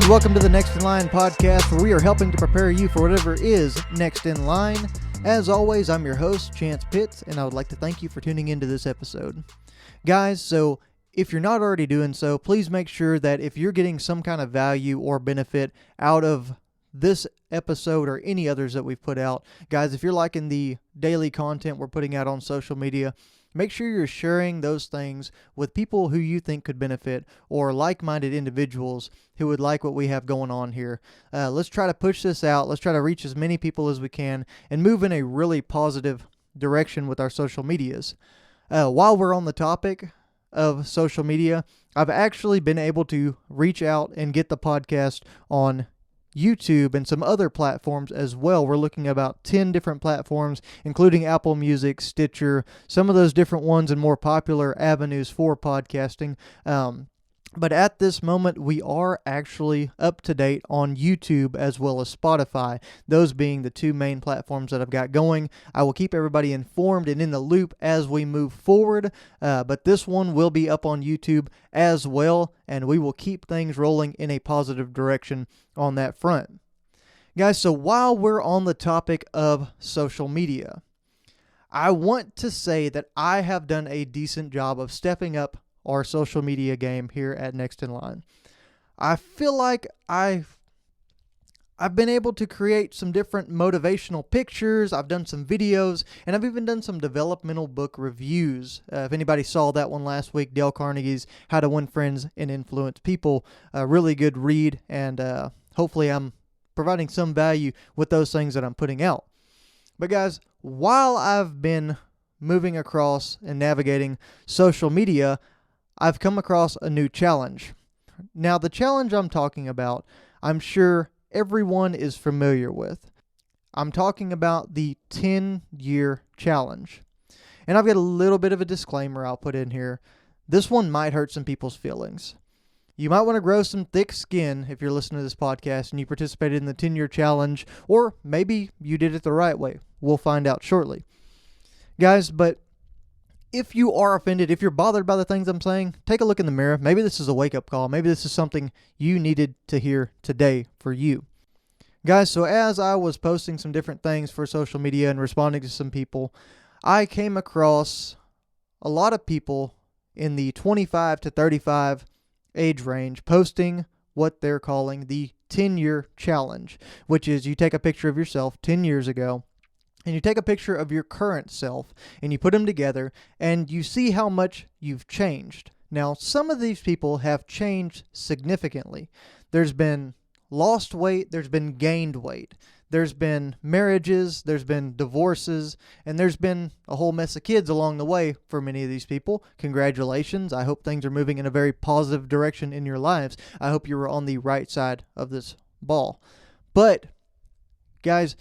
And welcome to the Next in Line podcast, where we are helping to prepare you for whatever is next in line. As always, I'm your host, Chance Pitts, and I would like to thank you for tuning into this episode. Guys, so if you're not already doing so, please make sure that if you're getting some kind of value or benefit out of this episode or any others that we've put out, guys, if you're liking the daily content we're putting out on social media, make sure you're sharing those things with people who you think could benefit or like-minded individuals who would like what we have going on here. Let's try to push this out. Let's try to reach as many people as we can and move in a really positive direction with our social medias. While we're on the topic of social media, I've actually been able to reach out and get the podcast on YouTube and some other platforms as well. We're looking at about 10 different platforms, including Apple Music, Stitcher, some of those different ones and more popular avenues for podcasting. But at this moment, we are actually up to date on YouTube as well as Spotify, those being the two main platforms that I've got going. I will keep everybody informed and in the loop as we move forward, but this one will be up on YouTube as well, and we will keep things rolling in a positive direction on that front. Guys, so while we're on the topic of social media, I want to say that I have done a decent job of stepping up our social media game here at Next in Line. I feel like I've been able to create some different motivational pictures. I've done some videos, and I've even done some developmental book reviews. If anybody saw that one last week, Dale Carnegie's How to Win Friends and Influence People, a really good read, and hopefully I'm providing some value with those things that I'm putting out. But guys, while I've been moving across and navigating social media, I've come across a new challenge. Now, the challenge I'm talking about, I'm sure everyone is familiar with. I'm talking about the 10-year challenge. And I've got a little bit of a disclaimer I'll put in here. This one might hurt some people's feelings. You might want to grow some thick skin if you're listening to this podcast and you participated in the 10-year challenge, or maybe you did it the right way. We'll find out shortly. Guys, but if you are offended, if you're bothered by the things I'm saying, take a look in the mirror. Maybe this is a wake-up call. Maybe this is something you needed to hear today for you. Guys, so as I was posting some different things for social media and responding to some people, I came across a lot of people in the 25 to 35 age range posting what they're calling the 10-year challenge, which is you take a picture of yourself 10 years ago, and you take a picture of your current self, and you put them together, and you see how much you've changed. Now, some of these people have changed significantly. There's been lost weight, there's been gained weight, there's been marriages, there's been divorces, and there's been a whole mess of kids along the way for many of these people. Congratulations. I hope things are moving in a very positive direction in your lives. I hope you were on the right side of this ball. But, guys,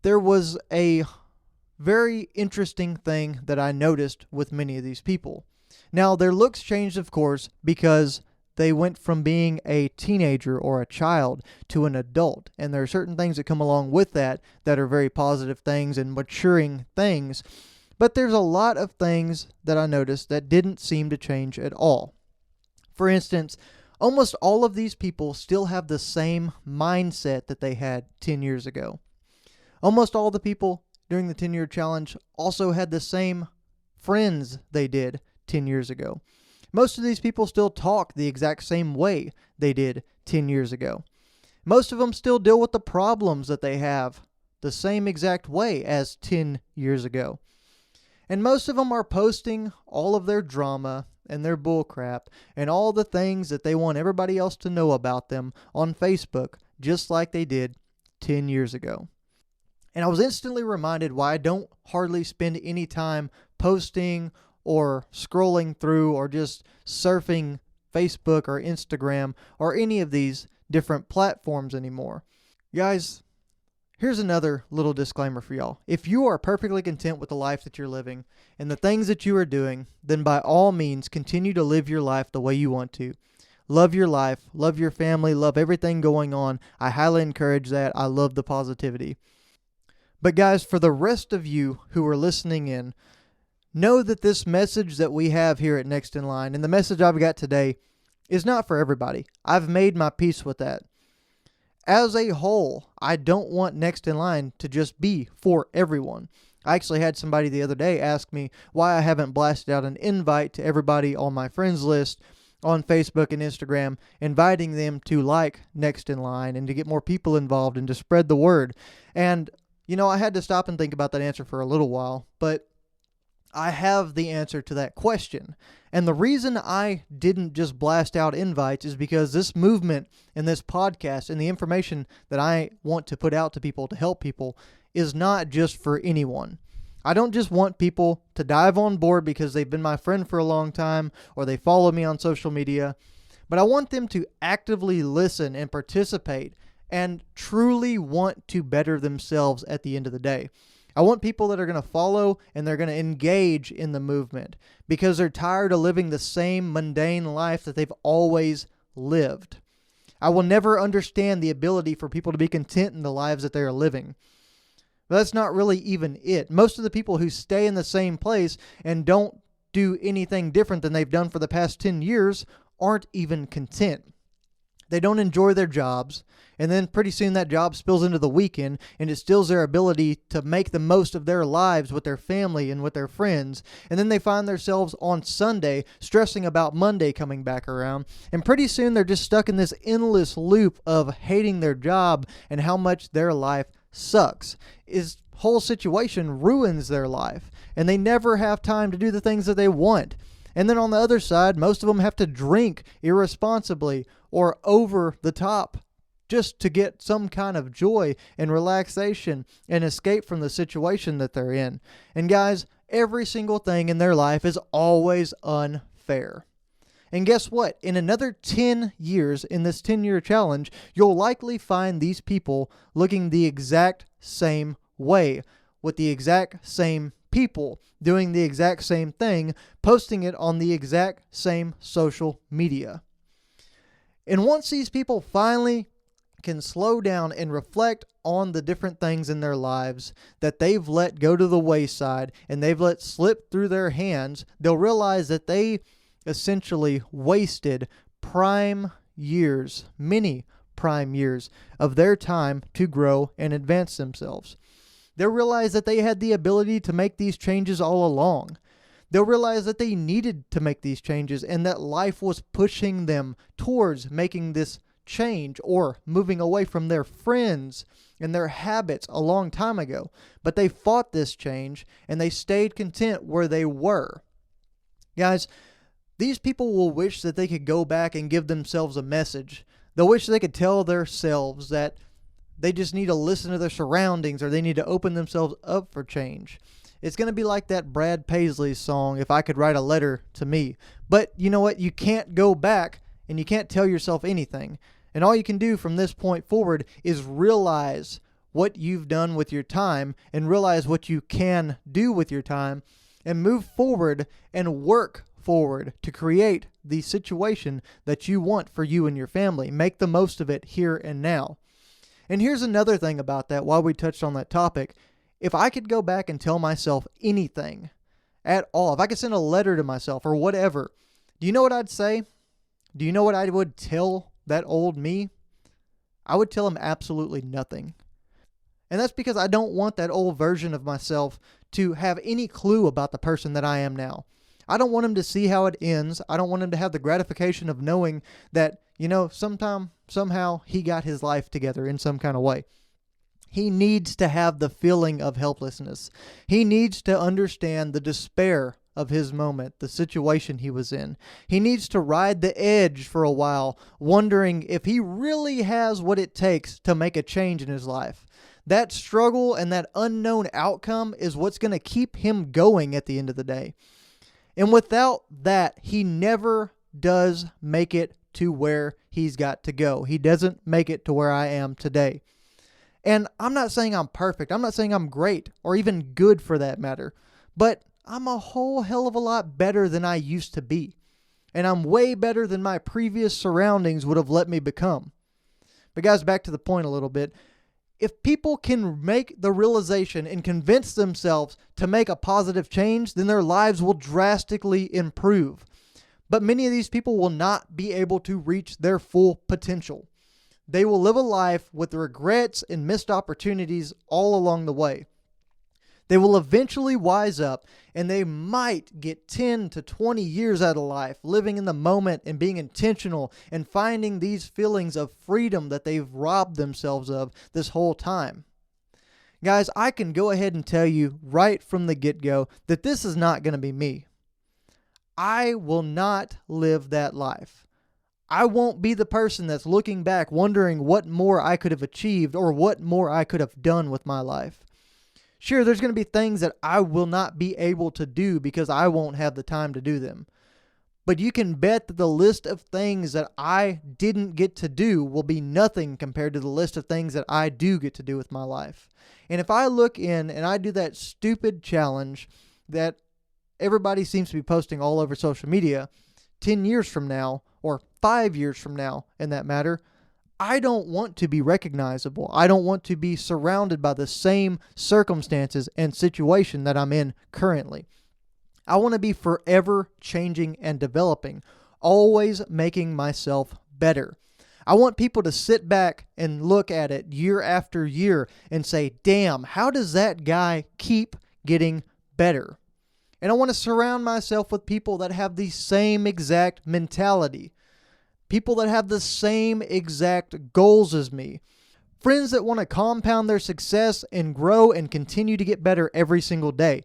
there was a very interesting thing that I noticed with many of these people. Now, their looks changed, of course, because they went from being a teenager or a child to an adult. And there are certain things that come along with that are very positive things and maturing things. But there's a lot of things that I noticed that didn't seem to change at all. For instance, almost all of these people still have the same mindset that they had 10 years ago. Almost all the people during the 10-year challenge also had the same friends they did 10 years ago. Most of these people still talk the exact same way they did 10 years ago. Most of them still deal with the problems that they have the same exact way as 10 years ago. And most of them are posting all of their drama and their bullcrap and all the things that they want everybody else to know about them on Facebook, just like they did 10 years ago. And I was instantly reminded why I don't hardly spend any time posting or scrolling through or just surfing Facebook or Instagram or any of these different platforms anymore. Guys, here's another little disclaimer for y'all. If you are perfectly content with the life that you're living and the things that you are doing, then by all means continue to live your life the way you want to. Love your life, love your family, love everything going on. I highly encourage that. I love the positivity. But guys, for the rest of you who are listening in, know that this message that we have here at Next in Line, and the message I've got today, is not for everybody. I've made my peace with that. As a whole, I don't want Next in Line to just be for everyone. I actually had somebody the other day ask me why I haven't blasted out an invite to everybody on my friends list on Facebook and Instagram, inviting them to like Next in Line and to get more people involved and to spread the word. And, I had to stop and think about that answer for a little while, but I have the answer to that question. And the reason I didn't just blast out invites is because this movement and this podcast and the information that I want to put out to people to help people is not just for anyone. I don't just want people to dive on board because they've been my friend for a long time or they follow me on social media, but I want them to actively listen and participate and truly want to better themselves at the end of the day. I want people that are going to follow and they're going to engage in the movement because they're tired of living the same mundane life that they've always lived. I will never understand the ability for people to be content in the lives that they are living. But that's not really even it. Most of the people who stay in the same place and don't do anything different than they've done for the past 10 years aren't even content. They don't enjoy their jobs, and then pretty soon that job spills into the weekend, and it steals their ability to make the most of their lives with their family and with their friends. And then they find themselves on Sunday stressing about Monday coming back around, and pretty soon they're just stuck in this endless loop of hating their job and how much their life sucks. This whole situation ruins their life, and they never have time to do the things that they want. And then on the other side, most of them have to drink irresponsibly or over the top just to get some kind of joy and relaxation and escape from the situation that they're in. And guys, every single thing in their life is always unfair. And guess what? In another 10 years, in this 10-year challenge, you'll likely find these people looking the exact same way, with the exact same people doing the exact same thing, posting it on the exact same social media. And once these people finally can slow down and reflect on the different things in their lives that they've let go to the wayside and they've let slip through their hands, they'll realize that they essentially wasted prime years, many prime years of their time to grow and advance themselves. They'll realize that they had the ability to make these changes all along. They'll realize that they needed to make these changes and that life was pushing them towards making this change or moving away from their friends and their habits a long time ago. But they fought this change and they stayed content where they were. Guys, these people will wish that they could go back and give themselves a message. They'll wish they could tell themselves that they just need to listen to their surroundings or they need to open themselves up for change. It's going to be like that Brad Paisley song, If I Could Write a Letter to Me. But you know what? You can't go back and you can't tell yourself anything. And all you can do from this point forward is realize what you've done with your time and realize what you can do with your time and move forward and work forward to create the situation that you want for you and your family. Make the most of it here and now. And here's another thing about that while we touched on that topic. If I could go back and tell myself anything at all, if I could send a letter to myself or whatever, do you know what I'd say? Do you know what I would tell that old me? I would tell him absolutely nothing. And that's because I don't want that old version of myself to have any clue about the person that I am now. I don't want him to see how it ends. I don't want him to have the gratification of knowing that, somehow he got his life together in some kind of way. He needs to have the feeling of helplessness. He needs to understand the despair of his moment, the situation he was in. He needs to ride the edge for a while, wondering if he really has what it takes to make a change in his life. That struggle and that unknown outcome is what's going to keep him going at the end of the day. And without that, he never does make it to where he's got to go. He doesn't make it to where I am today. And I'm not saying I'm perfect. I'm not saying I'm great or even good for that matter. But I'm a whole hell of a lot better than I used to be. And I'm way better than my previous surroundings would have let me become. But guys, back to the point a little bit. If people can make the realization and convince themselves to make a positive change, then their lives will drastically improve. But many of these people will not be able to reach their full potential. They will live a life with regrets and missed opportunities all along the way. They will eventually wise up, and they might get 10 to 20 years out of life living in the moment and being intentional and finding these feelings of freedom that they've robbed themselves of this whole time. Guys, I can go ahead and tell you right from the get-go that this is not going to be me. I will not live that life. I won't be the person that's looking back wondering what more I could have achieved or what more I could have done with my life. Sure, there's going to be things that I will not be able to do because I won't have the time to do them. But you can bet that the list of things that I didn't get to do will be nothing compared to the list of things that I do get to do with my life. And if I look in and I do that stupid challenge that everybody seems to be posting all over social media, 10 years from now, or 5 years from now, in that matter, I don't want to be recognizable. I don't want to be surrounded by the same circumstances and situation that I'm in currently. I want to be forever changing and developing, always making myself better. I want people to sit back and look at it year after year and say, damn, how does that guy keep getting better? And I want to surround myself with people that have the same exact mentality. People that have the same exact goals as me. Friends that want to compound their success and grow and continue to get better every single day.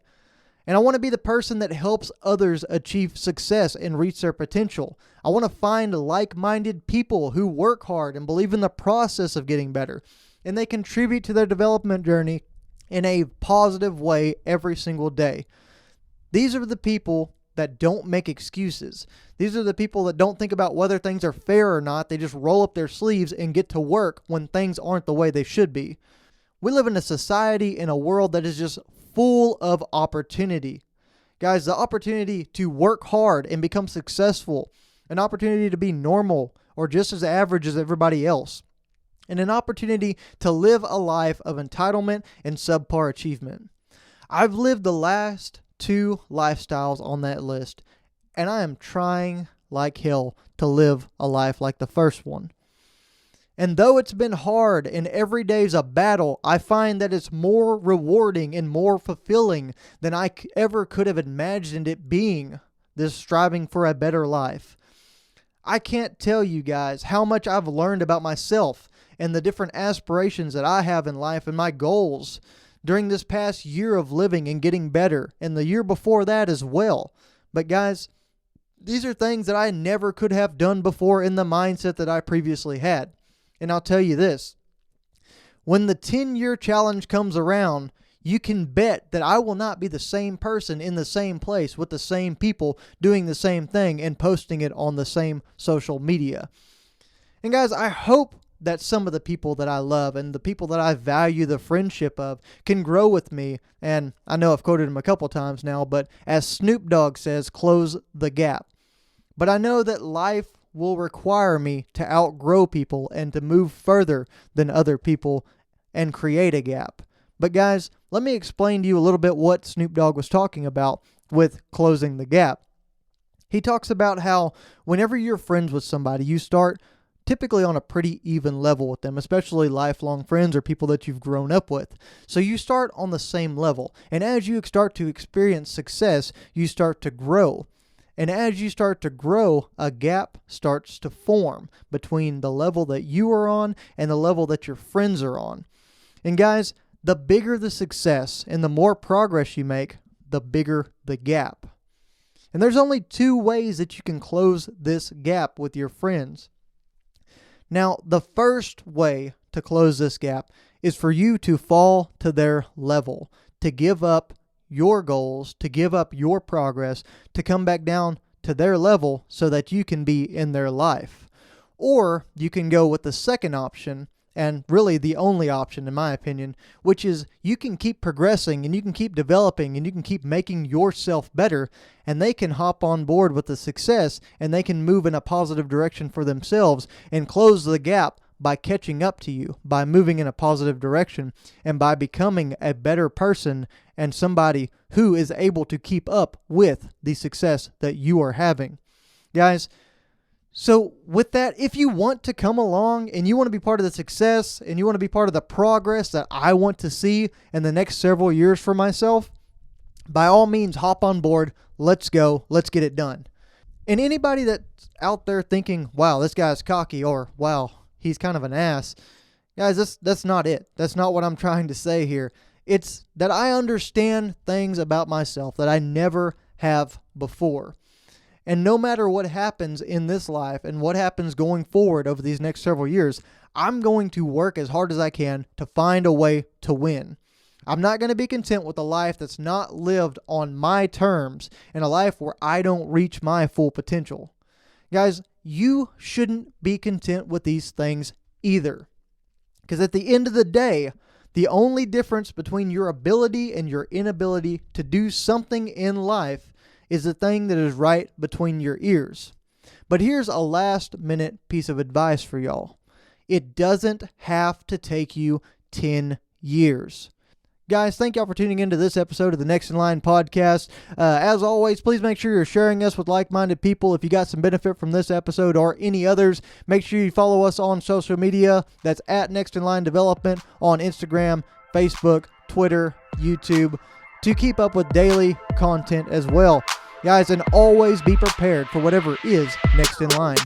And I want to be the person that helps others achieve success and reach their potential. I want to find like-minded people who work hard and believe in the process of getting better. And they contribute to their development journey in a positive way every single day. These are the people that don't make excuses. These are the people that don't think about whether things are fair or not. They just roll up their sleeves and get to work when things aren't the way they should be. We live in a society, in a world that is just full of opportunity. Guys, the opportunity to work hard and become successful, an opportunity to be normal or just as average as everybody else, and an opportunity to live a life of entitlement and subpar achievement. I've lived the last 2 lifestyles on that list, and I am trying like hell to live a life like the first one. And though it's been hard and every day's a battle, I find that it's more rewarding and more fulfilling than I ever could have imagined it being, this striving for a better life. I can't tell you guys how much I've learned about myself and the different aspirations that I have in life and my goals during this past year of living and getting better, and the year before that as well. But guys, these are things that I never could have done before in the mindset that I previously had. And I'll tell you this, when the 10-year challenge comes around, you can bet that I will not be the same person in the same place with the same people doing the same thing and posting it on the same social media. And guys, I hope that some of the people that I love and the people that I value the friendship of can grow with me. And I know I've quoted him a couple times now, but as Snoop Dogg says, close the gap. But I know that life will require me to outgrow people and to move further than other people and create a gap. But guys, let me explain to you a little bit what Snoop Dogg was talking about with closing the gap. He talks about how whenever you're friends with somebody, you start typically on a pretty even level with them, especially lifelong friends or people that you've grown up with. So you start on the same level. And as you start to experience success, you start to grow. And as you start to grow, a gap starts to form between the level that you are on and the level that your friends are on. And guys, the bigger the success and the more progress you make, the bigger the gap. And there's only 2 ways that you can close this gap with your friends. Now, the first way to close this gap is for you to fall to their level, to give up your goals, to give up your progress, to come back down to their level so that you can be in their life. Or you can go with the second option, and really the only option in my opinion, which is you can keep progressing and you can keep developing and you can keep making yourself better, and they can hop on board with the success and they can move in a positive direction for themselves and close the gap by catching up to you, by moving in a positive direction, and by becoming a better person and somebody who is able to keep up with the success that you are having. Guys, so with that, if you want to come along and you want to be part of the success and you want to be part of the progress that I want to see in the next several years for myself, by all means, hop on board. Let's go. Let's get it done. And anybody that's out there thinking, wow, this guy's cocky, or wow, he's kind of an ass. Guys, that's not it. That's not what I'm trying to say here. It's that I understand things about myself that I never have before. And no matter what happens in this life and what happens going forward over these next several years, I'm going to work as hard as I can to find a way to win. I'm not going to be content with a life that's not lived on my terms and a life where I don't reach my full potential. Guys, you shouldn't be content with these things either. Because at the end of the day, the only difference between your ability and your inability to do something in life is the thing that is right between your ears. But here's a last minute piece of advice for y'all. It doesn't have to take you 10 years. Guys, thank y'all for tuning into this episode of the Next in Line podcast. As always, please make sure you're sharing us with like-minded people. If you got some benefit from this episode or any others, make sure you follow us on social media. That's at Next in Line Development on Instagram, Facebook, Twitter, YouTube, to keep up with daily content as well. Guys, and always be prepared for whatever is next in line.